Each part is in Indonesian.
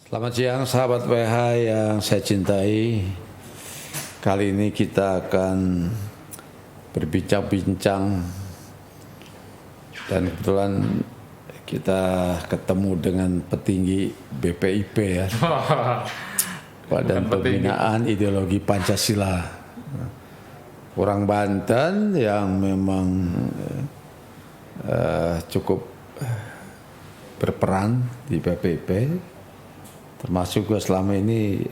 Selamat siang sahabat PH yang saya cintai. Kali ini kita akan berbincang-bincang dan kebetulan kita ketemu dengan petinggi BPIP ya. Badan Pembinaan Ideologi Pancasila. Orang Banten yang memang cukup berperan di BPIP. Termasuk juga selama ini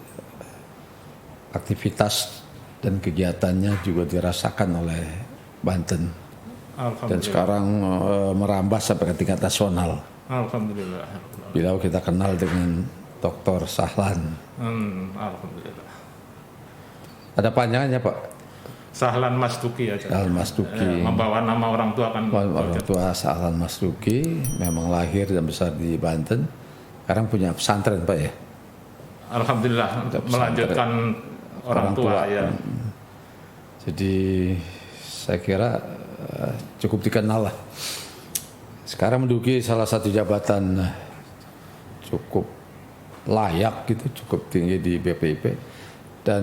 aktivitas dan kegiatannya juga dirasakan oleh Banten dan sekarang merambah sampai ke tingkat nasional. Alhamdulillah. Bila kita kenal dengan Dr. Sahlan. Alhamdulillah. Ada panjangannya Pak? Sahlan Masduki aja. Sahlan Masduki. Membawa nama orang tua kan. Orang tua Sahlan Masduki memang lahir dan besar di Banten. Sekarang punya pesantren Pak ya? Alhamdulillah melanjutkan orang tua ya. Jadi saya kira cukup dikenal lah. Sekarang menduduki salah satu jabatan cukup layak gitu, cukup tinggi di BPIP. Dan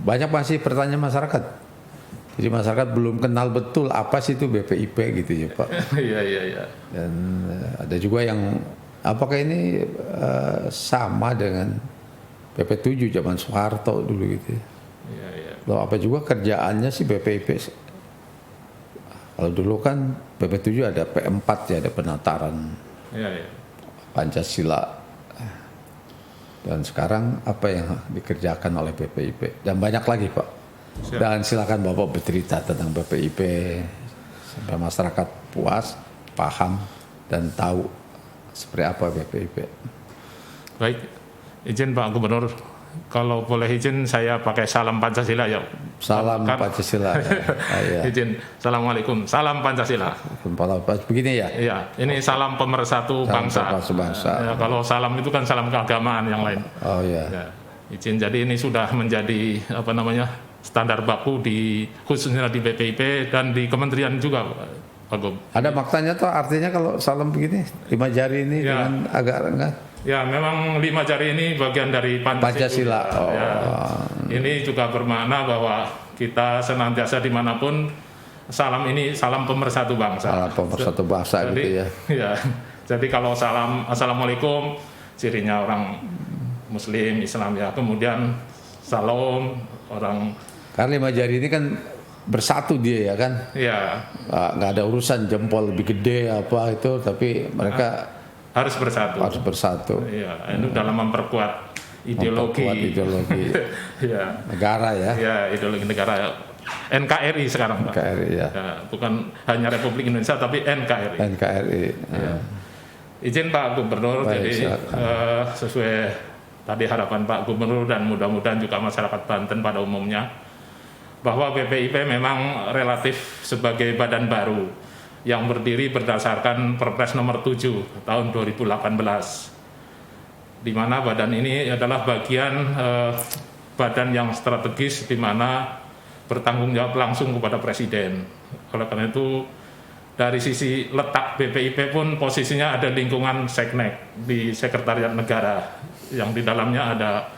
banyak masih pertanyaan masyarakat. Jadi masyarakat belum kenal betul apa sih itu BPIP gitu ya Pak. Iya. Dan ada juga yang apakah ini sama dengan BP7 zaman Soeharto dulu gitu ya? Iya. Loh, apa juga kerjaannya sih BPIP? Kalau dulu kan BP7 ada P4 ya, ada penataran Pancasila. Dan sekarang apa yang dikerjakan oleh BPIP? Dan banyak lagi Pak. Siap. Dan silakan Bapak bercerita tentang BPIP sampai masyarakat puas, paham dan tahu seperti apa BPIP. Baik, izin Pak Gubernur, kalau boleh izin saya pakai salam Pancasila ya. Salam Pancasila. Ya. Izin, Assalamualaikum, salam Pancasila. Begini ya? Iya, ini salam pemersatu bangsa. Ya, kalau salam itu kan salam keagamaan yang lain. Oh iya. Ya, izin, jadi ini sudah menjadi standar baku khususnya di BPIP dan di kementerian juga Pak Gub. Ada maknanya tuh artinya kalau salam begini 5 jari ini Ya. dengan agak rendah. Ya, memang 5 jari ini bagian dari Pancasila. Oh. Ya. Ini juga bermakna bahwa kita senantiasa dimanapun salam ini salam pemersatu bangsa. Salam pemersatu bangsa jadi, gitu ya. Ya. Jadi kalau salam assalamualaikum cirinya orang Muslim Islam ya. Kemudian salam orang. Karena 5 jari ini kan bersatu dia ya kan. Ya. Nggak ada urusan jempol lebih gede apa itu, tapi mereka harus bersatu. Harus bersatu. Iya, itu dalam memperkuat ideologi ya. Negara ya. Ya, ideologi negara. NKRI sekarang Pak. NKRI ya. Bukan hanya Republik Indonesia tapi NKRI. NKRI. Ya. Izin Pak Gubernur, baik, jadi sesuai tadi harapan Pak Gubernur dan mudah-mudahan juga masyarakat Banten pada umumnya, bahwa BPIP memang relatif sebagai badan baru yang berdiri berdasarkan Perpres nomor 7 tahun 2018, di mana badan ini adalah bagian badan yang strategis di mana bertanggung jawab langsung kepada Presiden. Oleh karena itu dari sisi letak BPIP pun posisinya ada lingkungan Seknek di Sekretariat Negara yang di dalamnya ada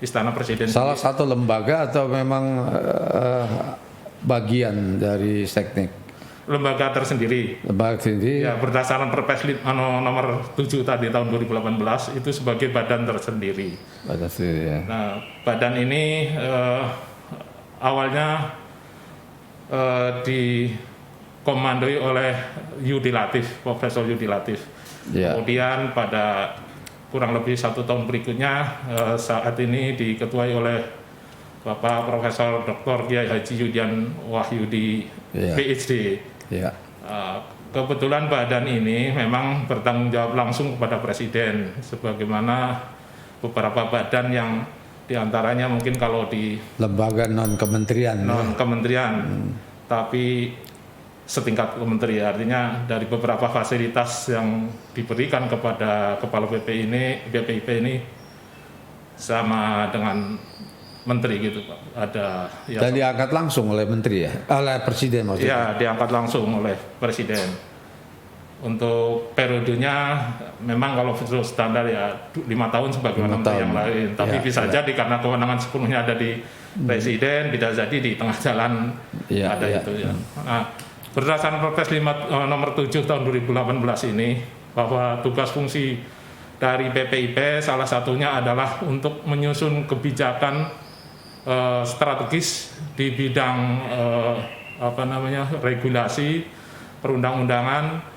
Istana Presiden. Salah satu lembaga atau memang bagian dari Seknek? Lembaga tersendiri. Lembaga sendiri. Ya, berdasarkan Perpres nomor 7 tadi tahun 2018 itu sebagai badan tersendiri. Badan sendiri ya. Nah, badan ini awalnya dikomandoi oleh Yudi Latif, Profesor Yudi Latif. Ya. Kemudian pada kurang lebih 1 tahun berikutnya saat ini diketuai oleh Bapak Profesor Dr. Kiai Haji Yudian Wahyudi PhD. Ya. Kebetulan badan ini memang bertanggung jawab langsung kepada Presiden, sebagaimana beberapa badan yang diantaranya mungkin kalau di lembaga non kementerian. Tapi setingkat kementerian, artinya dari beberapa fasilitas yang diberikan kepada kepala BPIP ini sama dengan menteri gitu Pak. Ada ya, dan diangkat langsung oleh menteri ya, oleh presiden maksudnya. Ya, diangkat langsung oleh presiden. Untuk periodenya memang kalau standar ya 5 tahun sebagaimana 5 tahun. yang lain. Tapi Ya, bisa ya. jadi karena kewenangan sepenuhnya ada di presiden, bisa jadi di tengah jalan Ya, ada ya. itu ya. Nah, berdasarkan Perpres nomor 7 tahun 2018 ini, bahwa tugas fungsi dari BPIP salah satunya adalah untuk menyusun kebijakan strategis di bidang regulasi, perundang-undangan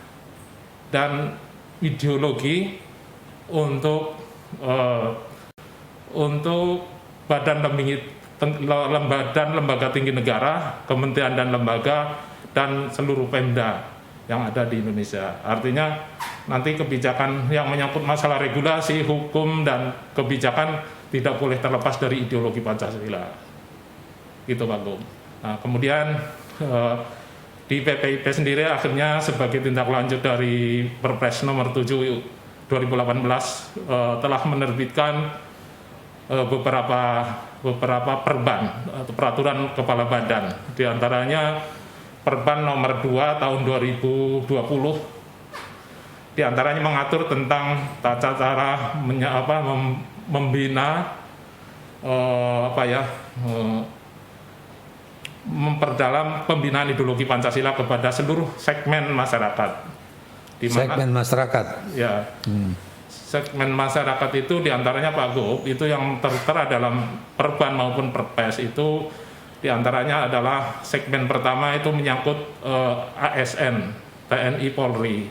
dan ideologi untuk badan lembaga tinggi negara, kementerian dan lembaga, dan seluruh Pemda yang ada di Indonesia. Artinya nanti kebijakan yang menyangkut masalah regulasi, hukum, dan kebijakan tidak boleh terlepas dari ideologi Pancasila. Gitu Pak Gum. Nah, kemudian di BPIP sendiri akhirnya sebagai tindak lanjut dari Perpres nomor 7 2018 telah menerbitkan beberapa perban atau peraturan kepala badan. Di antaranya Perban nomor 2 tahun 2020 di antaranya mengatur tentang tata cara membina memperdalam pembinaan ideologi Pancasila kepada seluruh segmen masyarakat. Segmen masyarakat. Ya, segmen masyarakat itu diantaranya Pak Gub, itu yang tertera dalam Perban maupun Perpres itu diantaranya adalah segmen pertama itu menyangkut ASN, TNI, Polri,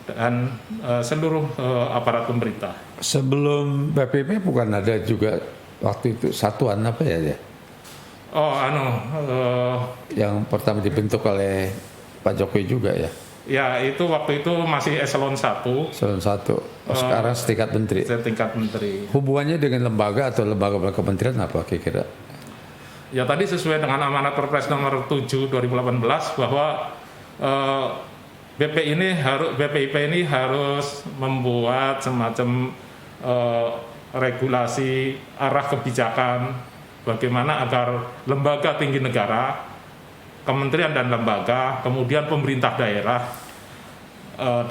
dan seluruh aparat pemerintah. Sebelum BPIP bukan ada juga waktu itu satuan apa ya? Yang pertama dibentuk oleh Pak Jokowi juga ya? Ya, itu waktu itu masih eselon 1. Eselon 1. Sekarang setingkat menteri. Setingkat menteri. Hubungannya dengan lembaga atau lembaga kementerian apa kira-kira? Ya, tadi sesuai dengan amanat Perpres nomor 7 2018 bahwa BPIP ini harus membuat semacam regulasi arah kebijakan bagaimana agar lembaga tinggi negara, kementerian dan lembaga, kemudian pemerintah daerah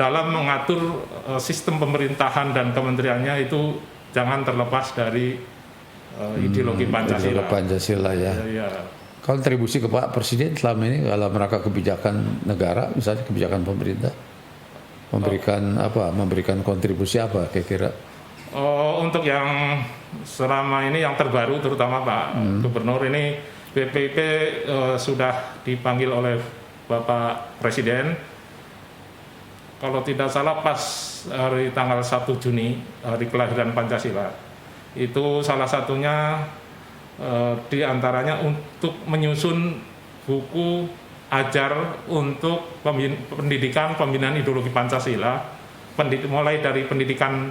dalam mengatur sistem pemerintahan dan kementeriannya itu jangan terlepas dari ideologi Pancasila. Ideologi Pancasila ya. Ya. Kontribusi ke Pak Presiden selama ini dalam rangka kebijakan negara, misalnya kebijakan pemerintah, memberikan kontribusi apa kira-kira? Untuk yang selama ini yang terbaru terutama Pak Gubernur ini BPIP sudah dipanggil oleh Bapak Presiden, kalau tidak salah pas hari tanggal 1 Juni, hari kelahiran Pancasila. Itu salah satunya diantaranya untuk menyusun buku ajar untuk pendidikan pembinaan ideologi Pancasila, mulai dari pendidikan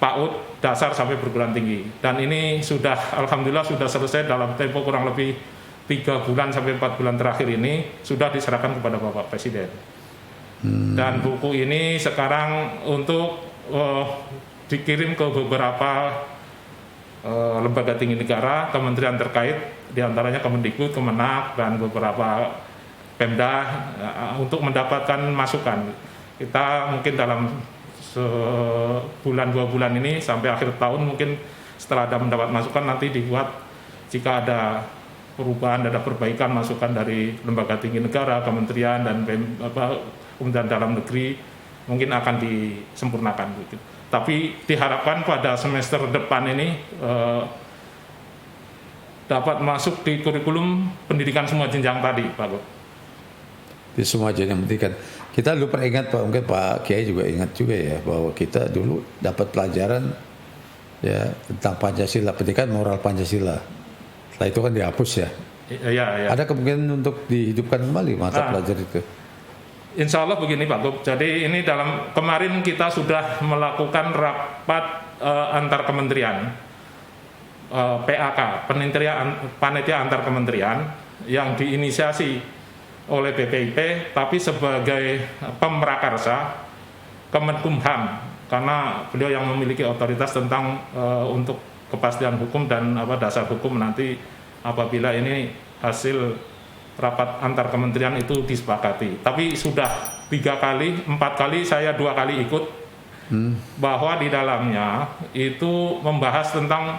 PAUD, dasar sampai perguruan tinggi. Dan ini sudah, alhamdulillah sudah selesai dalam tempo kurang lebih 3 bulan sampai 4 bulan terakhir ini sudah diserahkan kepada Bapak Presiden. Dan buku ini sekarang untuk dikirim ke beberapa lembaga tinggi negara, kementerian terkait, diantaranya Kemendikbud, Kemenak, dan beberapa Pemda untuk mendapatkan masukan. Kita mungkin dalam sebulan 2 bulan ini sampai akhir tahun mungkin setelah ada mendapat masukan nanti dibuat jika ada perubahan, ada perbaikan masukan dari lembaga tinggi negara, kementerian dan Kementerian Dalam Negeri mungkin akan disempurnakan gitu. Tapi diharapkan pada semester depan ini dapat masuk di kurikulum pendidikan semua jenjang tadi, Pak Gub. Di semua jenjang pendidikan. Kita dulu pernah ingat Pak, mungkin Pak Kiai juga ingat juga ya bahwa kita dulu dapat pelajaran ya tentang Pancasila, pendidikan moral Pancasila. Setelah itu kan dihapus ya. Ya. Ada kemungkinan untuk dihidupkan kembali mata pelajaran itu. Insya Allah begini Pak Gub. Jadi ini kemarin kita sudah melakukan rapat antar kementerian, PAK, panitia antar kementerian yang diinisiasi oleh BPIP, tapi sebagai pemrakarsa Kemenkumham, karena beliau yang memiliki otoritas tentang untuk kepastian hukum dan dasar hukum nanti apabila ini hasil rapat antar kementerian itu disepakati. Tapi sudah 4 kali, saya 2 kali ikut, bahwa di dalamnya itu membahas tentang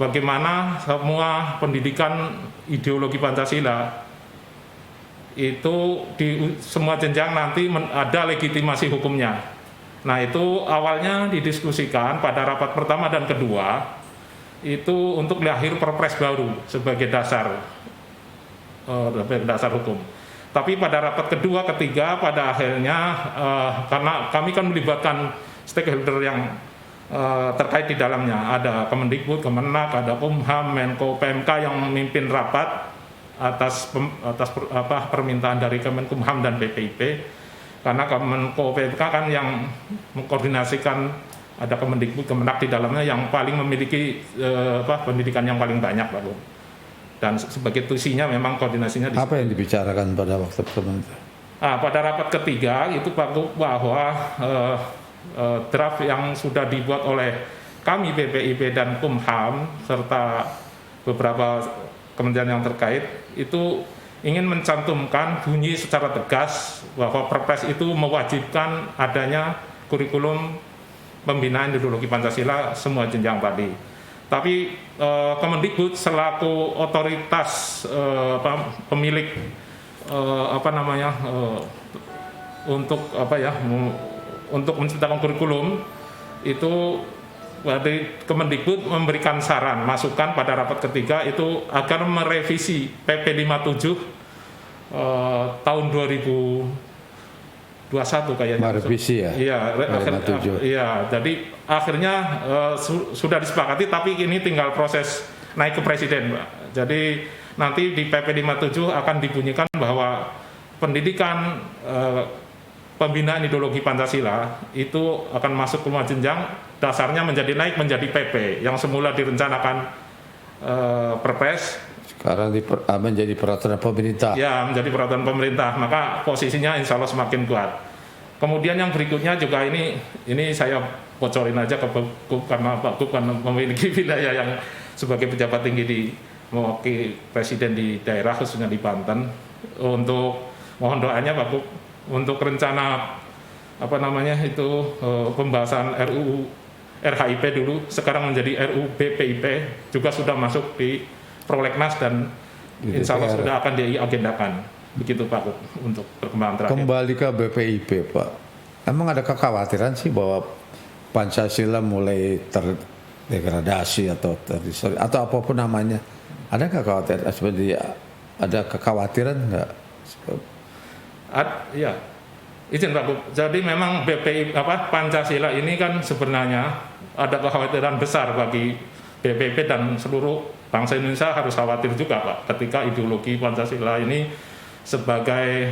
bagaimana semua pendidikan ideologi Pancasila itu di semua jenjang nanti ada legitimasi hukumnya. Nah, itu awalnya didiskusikan pada rapat pertama dan kedua itu untuk lahir perpres baru sebagai dasar hukum. Tapi pada rapat kedua, ketiga, pada akhirnya karena kami kan melibatkan stakeholder yang terkait di dalamnya, ada Kemendikbud, Kemenak, ada Kumham, Menko PMK yang memimpin rapat atas permintaan dari Kemenkumham dan BPIP, karena Kemenko PMK kan yang mengkoordinasikan, ada Kemendikbud, Kemenak di dalamnya yang paling memiliki pendidikan yang paling banyak, Pak. Dan sebagai tusinya memang koordinasinya apa yang dibicarakan pada waktu pertemuan itu? Pada rapat ketiga itu Pak Gub, bahwa draft yang sudah dibuat oleh kami BPIP dan Kumham serta beberapa kementerian yang terkait itu ingin mencantumkan bunyi secara tegas bahwa Perpres itu mewajibkan adanya kurikulum pembinaan ideologi Pancasila semua jenjang tadi. Tapi Kemendikbud selaku otoritas pemilik untuk menciptakan kurikulum itu, dari Kemendikbud memberikan saran masukan pada rapat ketiga itu agar merevisi PP 57 tahun 2021 kayaknya. Merevisi ya. Iya, jadi akhirnya sudah disepakati, tapi ini tinggal proses naik ke presiden, Pak. Jadi nanti di PP 57 akan dibunyikan bahwa pendidikan pembinaan ideologi Pancasila itu akan masuk ke semua jenjang, dasarnya naik menjadi PP yang semula direncanakan Perpres, sekarang menjadi peraturan pemerintah. Ya, menjadi peraturan pemerintah, maka posisinya insya Allah semakin kuat. Kemudian yang berikutnya juga ini saya bocorin aja ke Pak Gub, karena Pak Gub kan memiliki wilayah yang sebagai pejabat tinggi di mewakili presiden di daerah, khususnya di Banten, untuk mohon doanya Pak Gub untuk rencana pembahasan RUU RHIP dulu, sekarang menjadi RUU BPIP, juga sudah masuk di Prolegnas dan insya Allah sudah akan diagendakan. Begitu Pak Gub untuk perkembangan terakhir. Kembali ke BPIP, Pak. Emang ada kekhawatiran sih bahwa Pancasila mulai terdegradasi atau apapun namanya? Ada kekhawatiran? Ada kekhawatiran nggak? Ya, izin Pak Gub. Jadi memang Pancasila ini kan sebenarnya ada kekhawatiran besar bagi BPIP dan seluruh bangsa Indonesia harus khawatir juga, Pak, ketika ideologi Pancasila ini sebagai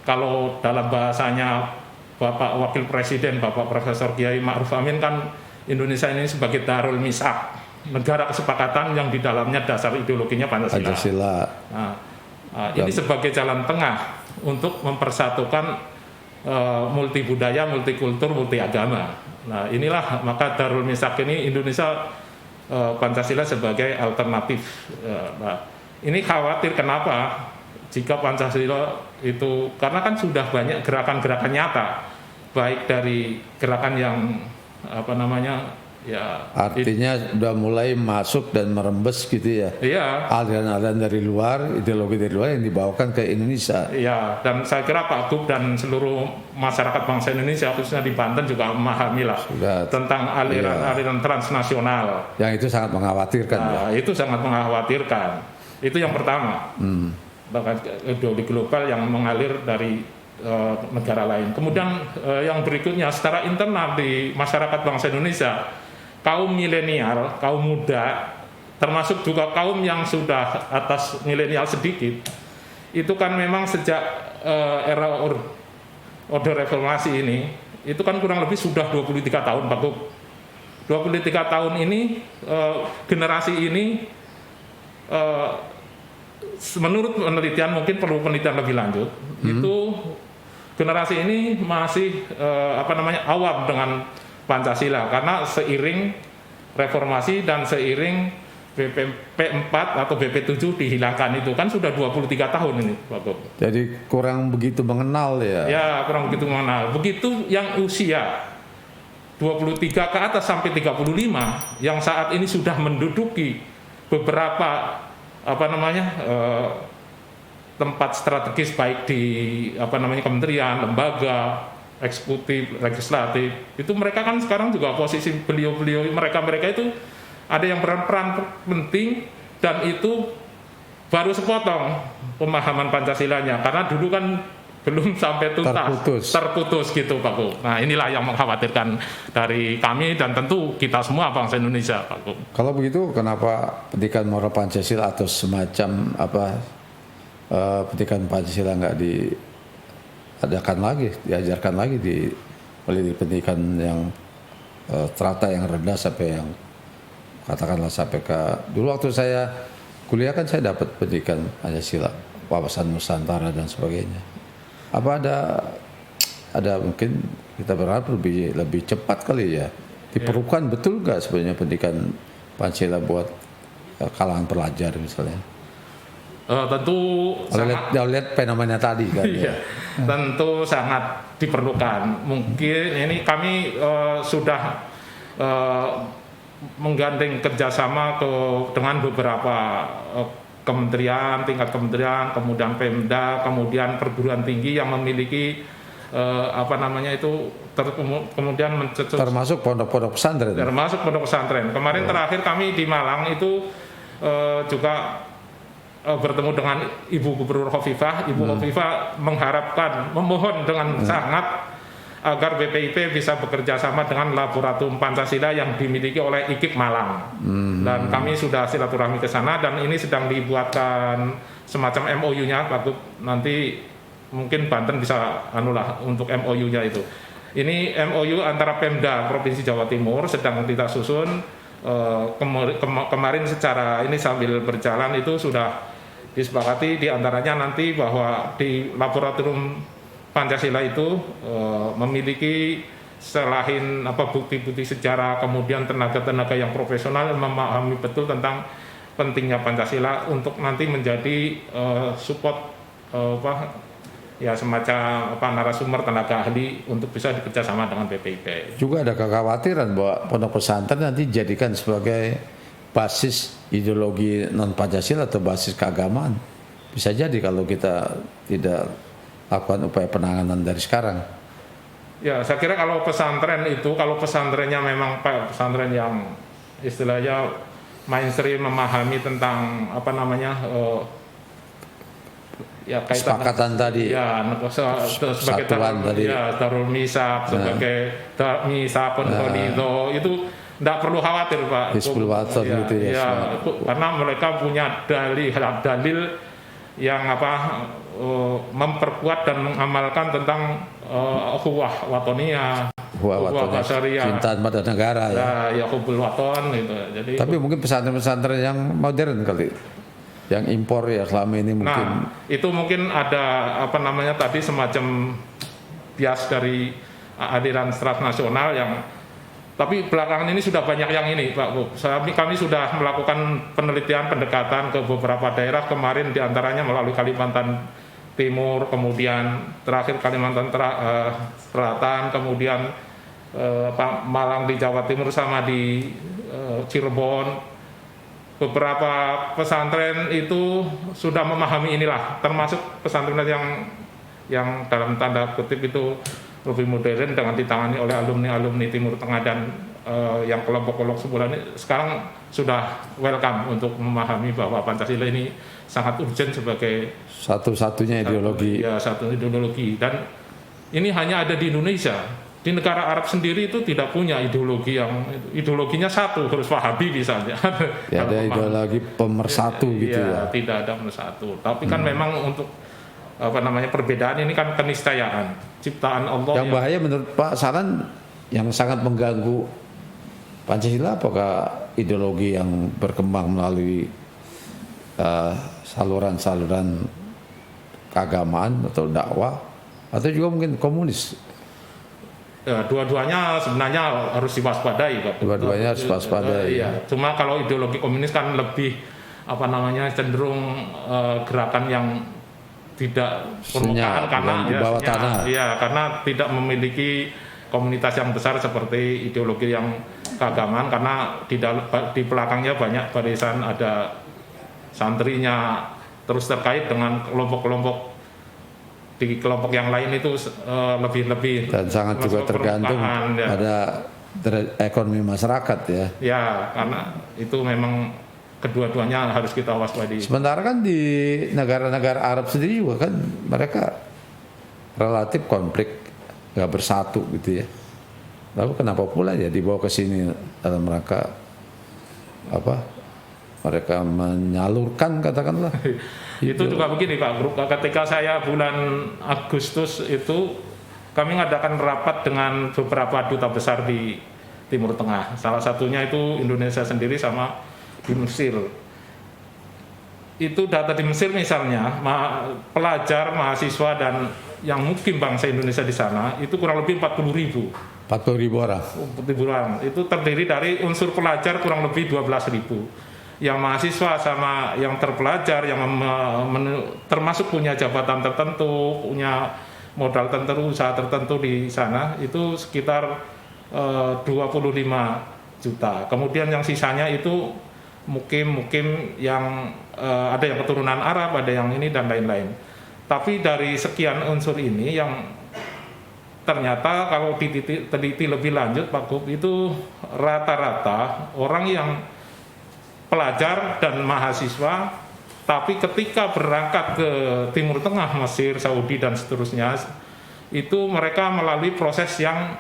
kalau dalam bahasanya Bapak Wakil Presiden Bapak Profesor Kiai Ma'ruf Amin kan, Indonesia ini sebagai darul misak, negara kesepakatan yang di dalamnya dasar ideologinya Pancasila. Ini sebagai jalan tengah untuk mempersatukan multi budaya, multi kultur, multi agama. Nah, inilah maka darul misak ini Indonesia, Pancasila sebagai alternatif. Ini khawatir kenapa jika Pancasila itu, karena kan sudah banyak gerakan-gerakan nyata, baik dari gerakan yang artinya sudah mulai masuk dan merembes gitu ya. Iya. Aliran-aliran dari luar, ideologi dari luar yang dibawakan ke Indonesia. Iya, dan saya kira Pak Gub dan seluruh masyarakat bangsa Indonesia khususnya di Banten juga memahami lah tentang aliran transnasional. Yang itu sangat mengkhawatirkan. Itu sangat mengkhawatirkan. Itu yang pertama. Bahkan ideologi global yang mengalir dari negara lain. Kemudian yang berikutnya secara internal di masyarakat bangsa Indonesia, kaum milenial, kaum muda, termasuk juga kaum yang sudah atas milenial sedikit, itu kan memang sejak era Orde Reformasi ini, itu kan kurang lebih sudah 23 tahun Pak Gub. 23 tahun ini, generasi ini, menurut penelitian, mungkin perlu penelitian lebih lanjut, itu generasi ini masih awam dengan Pancasila, karena seiring reformasi dan seiring BP4 atau BP7 dihilangkan itu kan sudah 23 tahun ini Pak Gub. Jadi kurang begitu mengenal ya. Ya kurang begitu mengenal. Begitu yang usia 23 ke atas sampai 35 yang saat ini sudah menduduki beberapa tempat strategis baik di kementerian, lembaga, eksekutif, legislatif, itu mereka kan sekarang juga posisi beliau-beliau mereka itu ada yang berperan penting dan itu baru sepotong pemahaman Pancasilanya karena dulu kan belum sampai tuntas, terputus gitu Pak Gub. Nah inilah yang mengkhawatirkan dari kami dan tentu kita semua bangsa Indonesia Pak Gub. Kalau begitu kenapa pendidikan moral Pancasila atau semacam pendidikan Pancasila nggak diadakan lagi, diajarkan lagi di pendidikan yang strata yang rendah sampai yang katakanlah sampai ke dulu waktu saya kuliah kan saya dapat pendidikan Pancasila, wawasan Nusantara dan sebagainya. Apa ada mungkin kita berharap lebih cepat kali ya. Diperlukan betul nggak sebenarnya pendidikan Pancasila buat kalangan pelajar misalnya? Tentu lihat fenomena tadi kan. Iya, tentu sangat diperlukan. Mungkin ini kami sudah menggandeng kerjasama dengan beberapa kementerian, tingkat kementerian, kemudian Pemda, kemudian perguruan tinggi yang memiliki kemudian termasuk pondok-pondok pesantren. Termasuk pondok pesantren. Kemarin terakhir kami di Malang itu juga bertemu dengan Ibu Gubernur Khofifah. Ibu Khofifah memohon dengan sangat agar BPIP bisa bekerja sama dengan Laboratorium Pancasila yang dimiliki oleh IKIP Malang. Dan kami sudah silaturahmi ke sana dan ini sedang dibuatkan semacam MOU-nya Pak Gub. Nanti mungkin Banten bisa untuk MOU-nya itu. Ini MOU antara Pemda Provinsi Jawa Timur sedang kita susun. Kemarin secara ini sambil berjalan itu sudah disepakati diantaranya nanti bahwa di Laboratorium Pancasila itu memiliki selain bukti-bukti sejarah, kemudian tenaga-tenaga yang profesional yang memahami betul tentang pentingnya Pancasila untuk nanti menjadi support semacam narasumber tenaga ahli untuk bisa bekerjasama dengan BPIP. Juga ada kekhawatiran bahwa pondok pesantren nanti dijadikan sebagai basis ideologi non Pancasila atau basis keagamaan. Bisa jadi kalau kita tidak lakukan upaya penanganan dari sekarang. Ya, saya kira kalau pesantrennya memang pesantren yang istilahnya mainstream memahami tentang kesepakatan tadi. Ya, sebagai Darul Misak, sebagai Misakun Kholido itu tidak perlu khawatir Pak. Hizbul Wathan gitu ya. Karena mereka punya dalil yang memperkuat dan mengamalkan tentang ukhuwah watoniyah, ukhuwah syariah, cinta pada negara ya hubul waton gitu. Jadi tapi mungkin pesantren-pesantren yang modern kali, yang impor ya selama ini mungkin. Nah, itu mungkin ada tadi semacam bias dari aliran transnasional yang tapi belakangan ini sudah banyak yang ini Pak Bu. Kami sudah melakukan penelitian pendekatan ke beberapa daerah kemarin diantaranya melalui Kalimantan Timur, kemudian terakhir Kalimantan Selatan, kemudian Malang di Jawa Timur sama di Cirebon. Beberapa pesantren itu sudah memahami inilah, termasuk pesantren yang dalam tanda kutip itu lebih modern dengan ditangani oleh alumni Timur Tengah dan yang kelompok-kelompok sebulan ini sekarang sudah welcome untuk memahami bahwa Pancasila ini sangat urgent sebagai satu-satunya ideologi. Satu ideologi dan ini hanya ada di Indonesia. Di negara Arab sendiri itu tidak punya ideologinya satu, harus Wahabi misalnya. Ya, ada ideologi pemersatu gitu ya. Tidak ada pemersatu. Tapi kan memang untuk perbedaan ini kan keniscayaan ciptaan Allah. Yang bahaya menurut Pak Saran yang sangat mengganggu Pancasila apakah ideologi yang berkembang melalui saluran-saluran keagamaan atau dakwah atau juga mungkin komunis? Dua-duanya sebenarnya harus diwaspadai, Pak. Dua-duanya harus waspadai. Iya. Cuma kalau ideologi komunis kan lebih cenderung gerakan yang tidak permukaan karena di bawah tanah. Iya, karena tidak memiliki komunitas yang besar seperti ideologi yang keagamaan, karena di belakangnya banyak barisan, ada santrinya, terus terkait dengan kelompok-kelompok di kelompok yang lain itu lebih Dan sangat juga tergantung ya. pada ekonomi masyarakat ya. Ya, karena itu memang kedua-duanya harus kita waspadai. Sementara kan di negara-negara Arab sendiri juga kan mereka relatif konflik, nggak bersatu gitu ya. Lalu kenapa pula ya dibawa ke sini dalam rangka mereka menyalurkan, katakanlah. Itu juga begini Pak, ketika saya bulan Agustus itu kami mengadakan rapat dengan beberapa duta besar di Timur Tengah. Salah satunya itu Indonesia sendiri sama di Mesir. Itu data di Mesir misalnya, pelajar, mahasiswa dan yang mungkin bangsa Indonesia di sana itu kurang lebih 40.000. 40.000 orang. 40.000 orang. Itu terdiri dari unsur pelajar kurang lebih 12.000. Yang mahasiswa sama yang terpelajar yang termasuk punya jabatan tertentu, punya modal tertentu, usaha tertentu di sana itu sekitar 25 juta. Kemudian yang sisanya itu mukim yang ada yang keturunan Arab, ada yang ini dan lain-lain. Tapi dari sekian unsur ini yang ternyata kalau diteliti lebih lanjut Pak Gub, itu rata-rata orang yang pelajar dan mahasiswa, tapi ketika berangkat ke Timur Tengah, Mesir, Saudi dan seterusnya, itu mereka melalui proses yang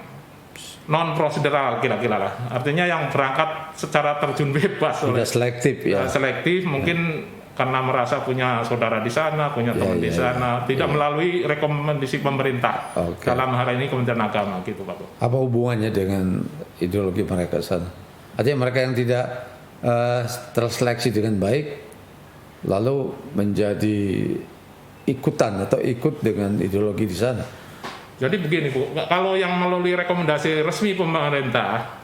non prosedural kira-kira lah. Artinya yang berangkat secara terjun bebas, Tidak selektif ya. Selektif mungkin karena merasa punya saudara di sana, punya teman di sana, tidak melalui rekomendasi pemerintah. Dalam hal ini Kementerian Agama gitu Pak. Apa hubungannya dengan ideologi mereka sana? Artinya mereka yang tidak terseleksi dengan baik lalu menjadi ikutan atau ikut dengan ideologi di sana. Jadi begini Bu, kalau yang melalui rekomendasi resmi pemerintah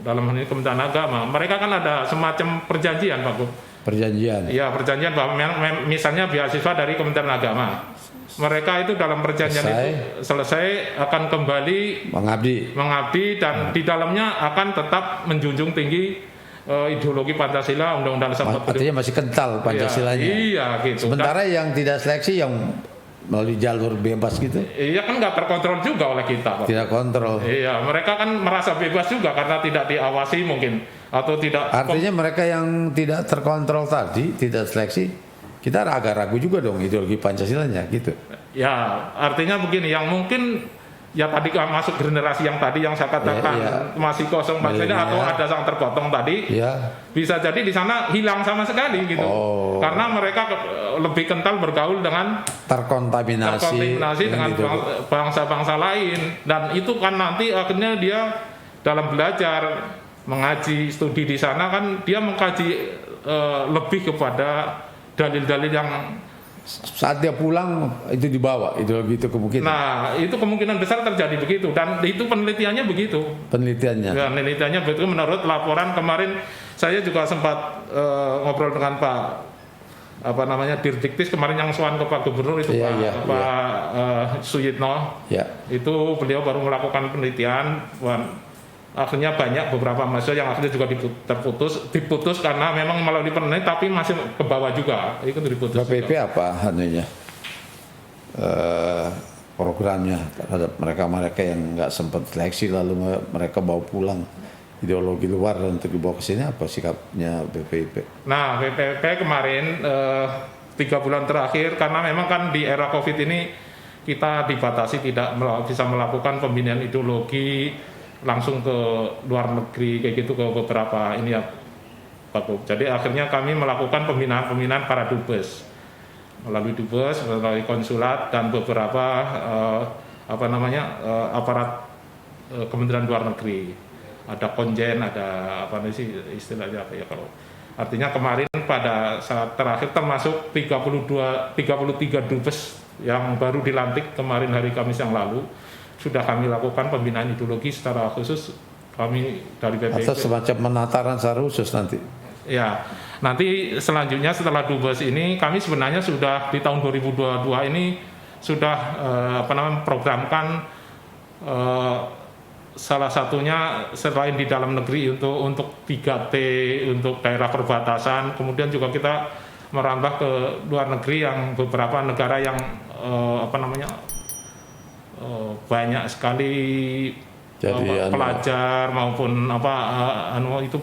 dalam hal ini Kementerian Agama, mereka kan ada semacam perjanjian Pak Bu. Perjanjian. Iya, perjanjian bahwa misalnya beasiswa dari Kementerian Agama. Mereka itu dalam perjanjian itu selesai akan kembali mengabdi dan di dalamnya akan tetap menjunjung tinggi ideologi Pancasila, Undang-Undang Dasar 45. Artinya masih kental Pancasilanya. Iya, gitu. Sementara yang tidak seleksi yang melalui jalur bebas gitu. Iya kan nggak terkontrol juga oleh kita Pak. Tidak kontrol. Iya, mereka kan merasa bebas juga karena tidak diawasi mungkin atau tidak. Artinya mereka yang tidak terkontrol tadi, tidak seleksi, kita agak ragu juga dong ideologi Pancasilanya gitu. Ya, artinya begini, yang mungkin ya tadi masuk generasi yang tadi yang saya katakan masih kosong Pancasila atau ada yang terpotong tadi, bisa jadi di sana hilang sama sekali gitu. Karena mereka lebih kental bergaul dengan terkontaminasi dengan bangsa-bangsa lain, dan itu kan nanti akhirnya dia dalam belajar mengaji studi di sana kan dia mengkaji lebih kepada dalil-dalil yang saat dia pulang itu dibawa ideologi itu kemungkinan. Nah, itu kemungkinan besar terjadi begitu dan itu penelitiannya begitu. Penelitiannya begitu menurut laporan kemarin saya juga sempat ngobrol dengan Pak Dirdiktis kemarin yang soan ke Pak Gubernur itu Pak Suyitno. Itu beliau baru melakukan penelitian akhirnya banyak beberapa mahasiswa yang akhirnya juga diputus karena memang melalui penelitian tapi masih ke bawah juga itu diputus. BPIP apa anunya programnya terhadap mereka yang nggak sempat seleksi lalu mereka bawa pulang ideologi luar untuk dibawa ke sini, apa sikapnya BPIP? Nah, BPIP kemarin 3 bulan terakhir karena memang kan di era Covid ini kita dibatasi tidak bisa melakukan pembinaan ideologi langsung ke luar negeri kayak gitu ke beberapa ini ya Pak Gub. Jadi akhirnya kami melakukan pembinaan para dubes melalui konsulat dan beberapa aparat Kementerian Luar Negeri. Ada konjen, ada istilahnya apa ya kalau artinya kemarin pada saat terakhir termasuk 33 dubes yang baru dilantik kemarin hari Kamis yang lalu sudah kami lakukan pembinaan ideologi secara khusus kami dari PPIP. Atau semacam penataran secara khusus nanti. Ya, nanti selanjutnya setelah Dubes ini kami sebenarnya sudah di tahun 2022 ini sudah programkan salah satunya selain di dalam negeri untuk 3T untuk daerah perbatasan, kemudian juga kita merambah ke luar negeri yang beberapa negara yang banyak sekali pelajar maupun itu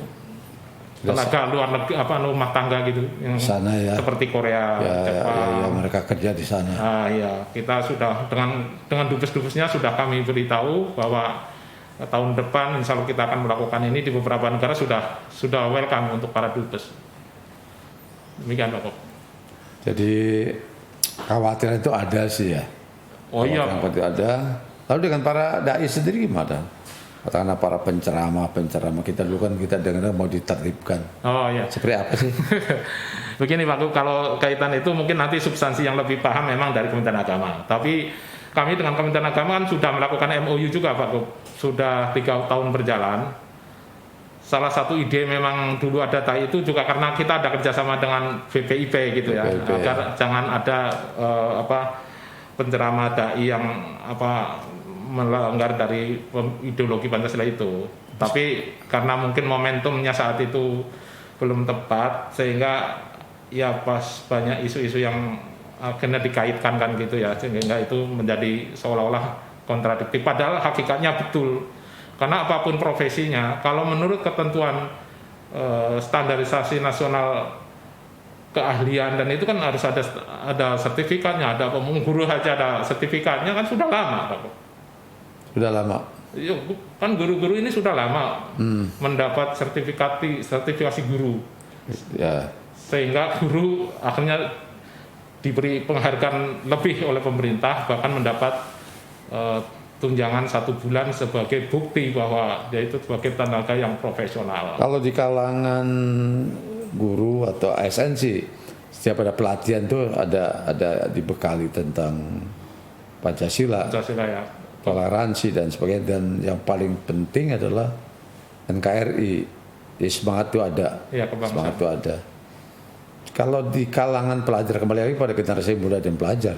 tenaga luar negeri rumah tangga gitu yang sana ya, seperti Korea, Jepang. Ya, mereka kerja di sana. Ya, kita sudah dengan dubes-dubesnya sudah kami beritahu bahwa tahun depan insya Allah kita akan melakukan ini di beberapa negara sudah welcome untuk para dubes. Demikian Pak Kop. Jadi khawatiran itu ada sih ya. Oh iya. Itu ada. Lalu dengan para dai sendiri gimana? Katakanlah para penceramah kita dulu kan kita dengar mau ditertibkan. Oh iya. Seperti apa sih? Begini Pak Kop, kalau kaitan itu mungkin nanti substansi yang lebih paham memang dari Kementerian Agama. Tapi kami dengan Kementerian Agama kan sudah melakukan MOU juga Pak Kop. Sudah 3 tahun berjalan. Salah satu ide memang dulu ada dai itu juga karena kita ada kerjasama dengan BPIP gitu ya, agar jangan ada penceramah dai yang melanggar dari ideologi Pancasila itu. Tapi karena mungkin momentumnya saat itu belum tepat sehingga ya pas banyak isu-isu yang akhirnya dikaitkan kan gitu ya, sehingga itu menjadi seolah-olah kontradiktif. Padahal hakikatnya betul. Karena apapun profesinya, kalau menurut ketentuan standarisasi nasional keahlian dan itu kan harus ada sertifikatnya, ada guru saja ada sertifikatnya kan sudah lama Pak. Sudah lama. Ya, kan guru-guru ini sudah lama mendapat sertifikasi guru. Ya. Sehingga guru akhirnya diberi penghargaan lebih oleh pemerintah, bahkan mendapat tunjangan 1 bulan sebagai bukti bahwa dia itu sebagai tenaga yang profesional. Kalau di kalangan guru atau ASN sih setiap ada pelatihan tuh ada dibekali tentang Pancasila ya, toleransi dan sebagainya, dan yang paling penting adalah NKRI. Jadi semangat itu ada. Ya, semangat itu ada. Kalau di kalangan pelajar, kembali lagi pada generasi muda dan pelajar,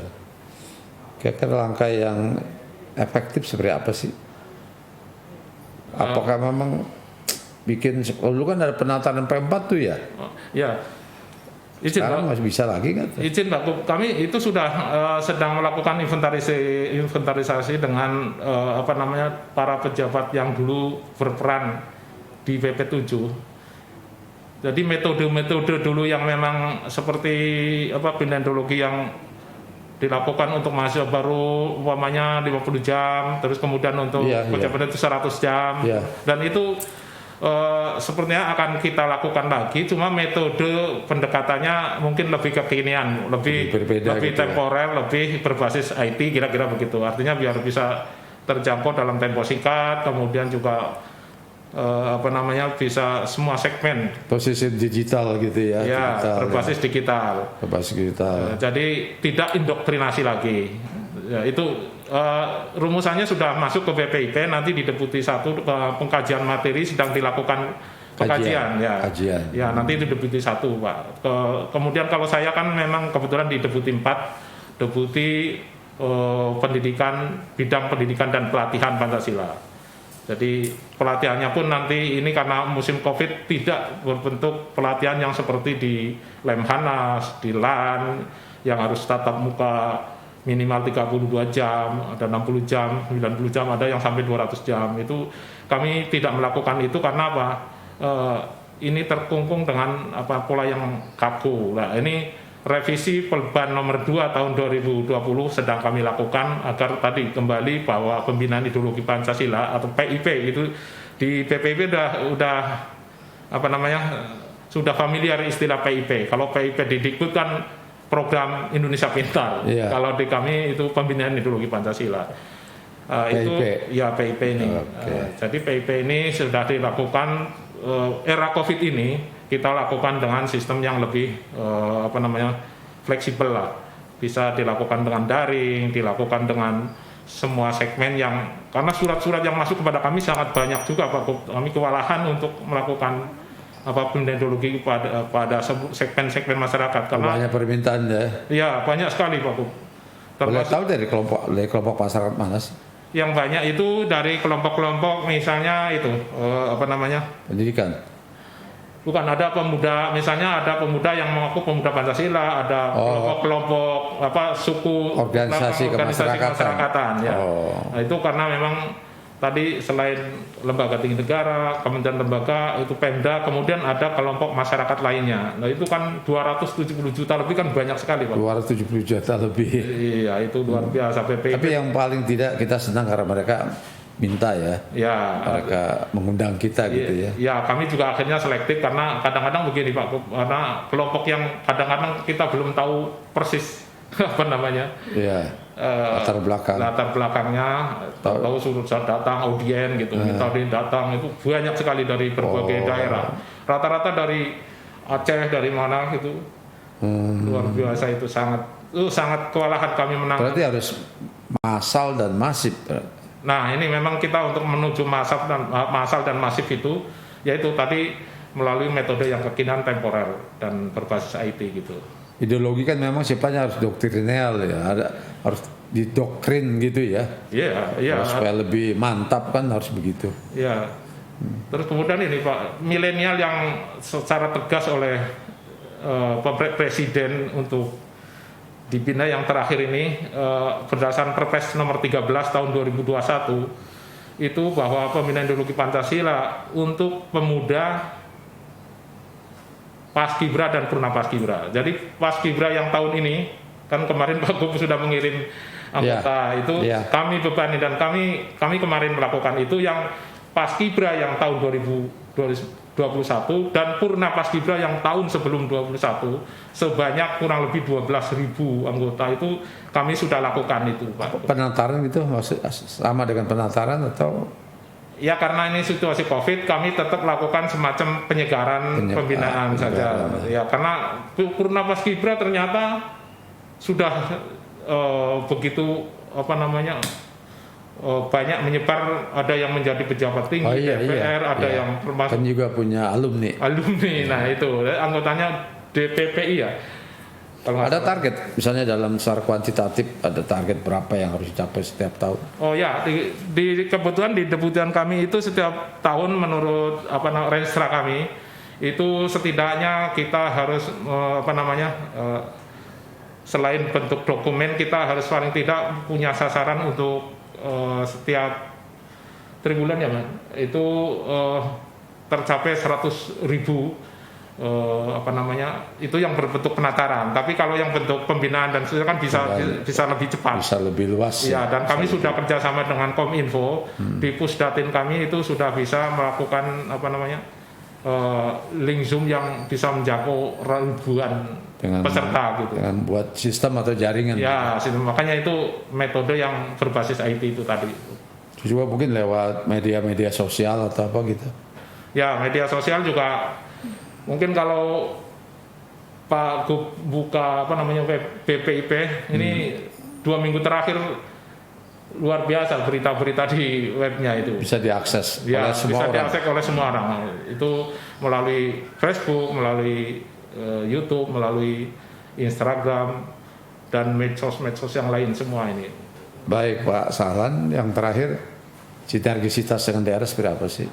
kira-kira langkah yang efektif seperti apa sih? Apakah memang bikin, dulu kan ada penataan P4 tuh ya? Ya, izin sekarang masih bisa lagi kan? Izin Pak, kami itu sudah sedang melakukan inventarisasi dengan para pejabat yang dulu berperan di PP7. Jadi metode-metode dulu yang memang seperti bidangologi yang dilakukan untuk mahasiswa baru umpamanya 50 jam, terus kemudian untuk pejabat itu 100 jam, dan itu sepertinya akan kita lakukan lagi, cuma metode pendekatannya mungkin lebih kekinian, lebih gitu temporer, lebih berbasis IT, kira-kira begitu. Artinya biar bisa terjangkau dalam tempo singkat, kemudian juga bisa semua segmen. Posisi digital gitu ya. Ya, berbasis digital. Berbasis digital. Jadi tidak indoktrinasi lagi. Ya, itu rumusannya sudah masuk ke BPIP, nanti di Deputi 1 pengkajian materi sedang dilakukan pengkajian. Ya, nanti di Deputi 1 Pak. Kemudian kalau saya kan memang kebetulan di Deputi 4, Deputi pendidikan, bidang pendidikan dan pelatihan Pancasila. Jadi pelatihannya pun nanti ini karena musim Covid tidak berbentuk pelatihan yang seperti di Lemhanas, di LAN yang harus tatap muka minimal 32 jam, ada 60 jam, 90 jam, ada yang sampai 200 jam. Itu kami tidak melakukan itu karena apa? Ini terkungkung dengan pola yang kaku. Nah, ini revisi Perban nomor 2 tahun 2020 sedang kami lakukan agar tadi kembali bahwa pembinaan ideologi Pancasila atau PIP itu di PPIP sudah sudah familiar istilah PIP. Kalau PIP di Dikbud kan program Indonesia Pintar. Kalau di kami itu pembinaan ideologi Pancasila. Itu ya PIP ini. Jadi PIP ini sudah dilakukan era Covid ini. Kita lakukan dengan sistem yang lebih fleksibel lah, bisa dilakukan dengan daring, dilakukan dengan semua segmen yang karena surat-surat yang masuk kepada kami sangat banyak juga Pak Gub. Kami kewalahan untuk melakukan pemindahan ideologi pada segmen-segmen masyarakat karena Banyak permintaan ya. ya banyak sekali Pak Gub. Boleh tahu dari kelompok masyarakat mana sih? Yang banyak itu dari kelompok-kelompok misalnya itu Pendidikan. bukan ada pemuda, misalnya ada pemuda yang mengaku pemuda Pancasila, ada kelompok-kelompok suku organisasi kemasyarakatan ya. Oh. Nah, itu karena memang tadi selain lembaga tinggi negara, kementerian lembaga itu Pemda, kemudian ada kelompok masyarakat lainnya. Nah, itu kan 270 juta lebih kan banyak sekali, Pak. 270 juta lebih. Iya, itu luar biasa PPIP. Tapi yang paling tidak kita senang karena mereka minta ya. Ya, mereka mengundang kita gitu ya. Ya, kami juga akhirnya selektif karena kadang-kadang begini Pak, karena kelompok yang kadang-kadang kita belum tahu persis Iya. latar belakangnya, tahu suruh datang audien gitu, minta datang itu banyak sekali dari berbagai daerah. Rata-rata dari Aceh, dari mana gitu. Luar biasa itu sangat kewalahan kami menangani. Berarti harus massal dan masif. Nah, ini memang kita untuk menuju massal dan masif itu yaitu tadi melalui metode yang kekinian, temporer dan berbasis IT gitu. Ideologi kan memang sifatnya harus doktrinal ya, harus didoktrin gitu ya. Iya. Supaya lebih mantap kan harus begitu. Iya. Terus kemudian ini Pak, milenial yang secara tegas oleh Presiden untuk dibina yang terakhir ini berdasarkan Perpres nomor 13 tahun 2021 itu bahwa pembinaan ideologi Pancasila untuk pemuda Paskibra dan Purna Paskibra. Jadi Paskibra yang tahun ini kan kemarin Pak Gub sudah mengirim anggota kami bebani dan kami kemarin melakukan itu yang Paskibra yang tahun 2021 dan Purna Paskibra yang tahun sebelum 21 sebanyak kurang lebih 12.000 anggota itu kami sudah lakukan itu Pak. Penataran itu maksud sama dengan penataran atau? Ya karena ini situasi COVID kami tetap lakukan semacam penyegaran pembinaan saja. Ya karena Purna Paskibra ternyata sudah begitu banyak menyebar, ada yang menjadi pejabat tinggi DPR, ada yang termasuk kan juga punya alumni. Nah itu anggotanya DPPI ya. Ada target, misalnya dalam secara kuantitatif ada target berapa yang harus dicapai setiap tahun? Oh ya, kebetulan di Deputian kami itu setiap tahun menurut Renstra kami itu setidaknya kita harus selain bentuk dokumen kita harus paling tidak punya sasaran untuk setiap tribulan ya Mas, itu tercapai 100.000 itu yang berbentuk penataran. Tapi kalau yang bentuk pembinaan dan kan bisa lebih cepat, bisa lebih luas ya. Dan kami sudah kerjasama dengan Kominfo di Pusdatin kami itu sudah bisa melakukan link Zoom yang bisa menjangkau ribuan peserta gitu. Dengan buat sistem atau jaringan. Ya, makanya itu metode yang berbasis IT itu tadi. Juga mungkin lewat media-media sosial atau apa gitu. Ya, media sosial juga mungkin kalau Pak Gub buka PPIP ini 2 minggu terakhir luar biasa berita-berita di webnya itu. Bisa diakses ya, oleh semua orang. Diakses oleh semua orang. Itu melalui Facebook, melalui YouTube, melalui Instagram dan medsos yang lain semua ini. Baik Pak Sahlan, yang terakhir sinergisitas dengan daerah seperti apa sih?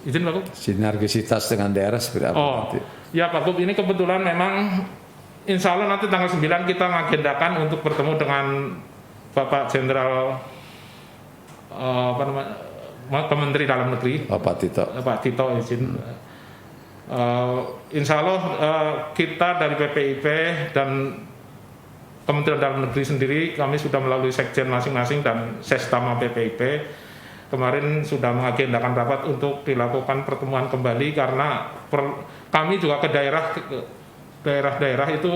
Izin Pak Gub? Sinergisitas dengan daerah seperti apa? Ya Pak Gub, ini kebetulan memang insya Allah nanti tanggal 9 kita mengagendakan untuk bertemu dengan Bapak Jenderal Menteri Dalam Negeri Pak Tito izin. Insya Allah kita dari PPIP dan Kementerian Dalam Negeri sendiri kami sudah melalui sekjen masing-masing dan sestama PPIP kemarin sudah mengagendakan rapat untuk dilakukan pertemuan kembali karena kami juga ke daerah-daerah itu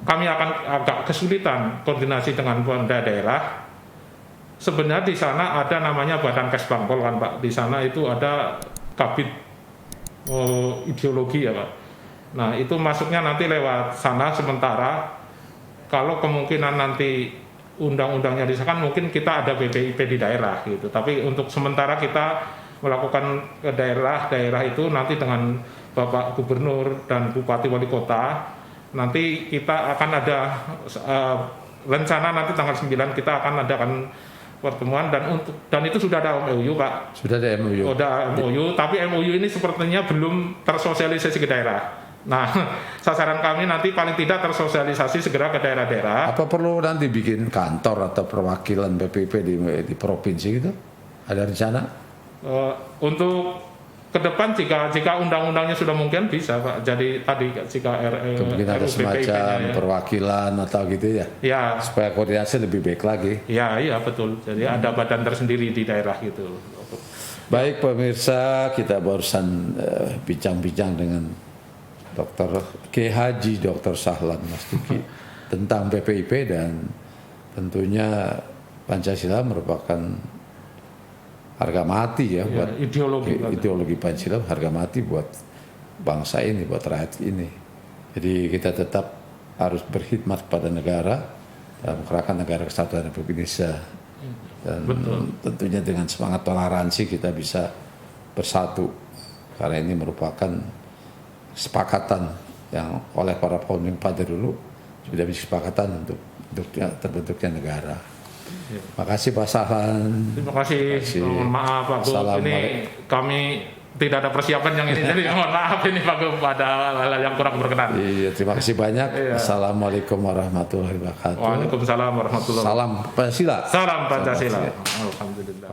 kami akan agak kesulitan koordinasi dengan Pemda daerah. Sebenarnya di sana ada namanya Badan Kesbangpol kan Pak. Di sana itu ada kabit ideologi ya Pak. Nah itu masuknya nanti lewat sana sementara. Kalau kemungkinan nanti undang-undangnya disahkan mungkin kita ada BPIP di daerah gitu. Tapi untuk sementara kita melakukan ke daerah itu nanti dengan Bapak Gubernur dan Bupati Wali Kota, nanti kita akan ada rencana nanti tanggal 9 kita akan adakan pertemuan dan itu sudah ada MOU Pak. Sudah ada MOU. Sudah MOU, tapi MOU ini sepertinya belum tersosialisasi ke daerah. Nah, sasaran kami nanti paling tidak tersosialisasi segera ke daerah-daerah. Apa perlu nanti bikin kantor atau perwakilan BPIP di provinsi gitu? Ada rencana? Untuk ke depan jika undang-undangnya sudah mungkin bisa Pak. Jadi tadi jika Mungkin ada semacam perwakilan atau gitu ya? Ya. Supaya koordinasi lebih baik lagi. Ya, iya betul. Jadi ada badan tersendiri di daerah gitu. Baik pemirsa, kita barusan bincang-bincang dengan Dr. Haji Dr. Sahlan Mastuki tentang BPIP dan tentunya Pancasila merupakan harga mati ya buat ideologi Pancasila, harga mati buat bangsa ini, buat rakyat ini. Jadi kita tetap harus berkhidmat pada negara dalam kerangka negara kesatuan Republik Indonesia. Dan tentunya dengan semangat toleransi kita bisa bersatu karena ini merupakan kesepakatan yang oleh para founding father dulu sudah disepakatan untuk terbentuknya negara. Terima kasih Pak Sahlan. Terima kasih. Mohon maaf Pak Gub, ini kami tidak ada persiapan yang ini, jadi mohon maaf ini Pak Gub pada hal yang kurang berkenan. Iya, terima kasih banyak. Assalamualaikum warahmatullahi wabarakatuh. Waalaikumsalam warahmatullahi wabarakatuh. Salam Pancasila. Salam Pancasila. Alhamdulillah.